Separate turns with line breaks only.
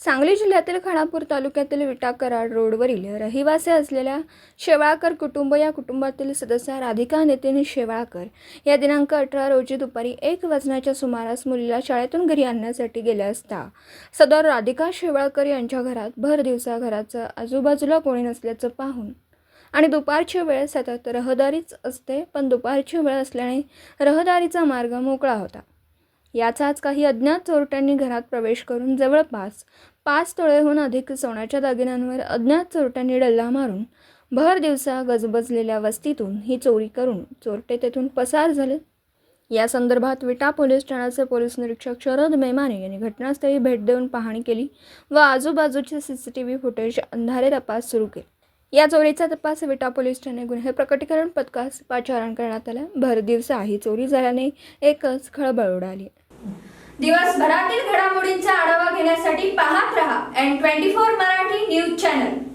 सांगली जिल्ह्यातील खानापूर तालुक्यातील विटा कराड रोडवरील रहिवासी असलेल्या शेवाळकर कुटुंब या कुटुंबातील सदस्य राधिका नितीन शेवाळकर या दिनांक 18 रोजी दुपारी 1 वाजण्याच्या सुमारास मुलीला शाळेतून घरी आणण्यासाठी गेल्या असता सदर राधिका शेवाळकर यांच्या घरात भर दिवसा घराच्या आजूबाजूला कोणी नसल्याचं पाहून आणि दुपारची वेळ सतत रहदारीच असते, पण दुपारची वेळ असल्याने रहदारीचा मार्ग मोकळा होता. याचाच काही अज्ञात चोरट्यांनी घरात प्रवेश करून जवळपास 5 तोळेहून अधिक सोन्याच्या दागिन्यांवर अज्ञात चोरट्यांनी डल्ला मारून भर दिवसा गजबजलेल्या वस्तीतून ही चोरी करून चोरटे तेथून पसार झाले. या संदर्भात विटा पोलीस ठाण्याचे पोलीस निरीक्षक शरद मेमाने यांनी घटनास्थळी भेट देऊन पाहणी केली व आजूबाजूचे CCTV फुटेज आधारे तपास सुरू केला. या चोरीचा तपास विटा पोलीस ठाणे गुन्हे प्रकटीकरण पथकास पाचारण करण्यात आला. भर दिवसा ही चोरी झाल्याने एकच खळबळ उडाली.
दिवसभरातील घडामोडींचा आढावा घेण्यासाठी पाहत रहा N24 मराठी न्यूज चॅनल.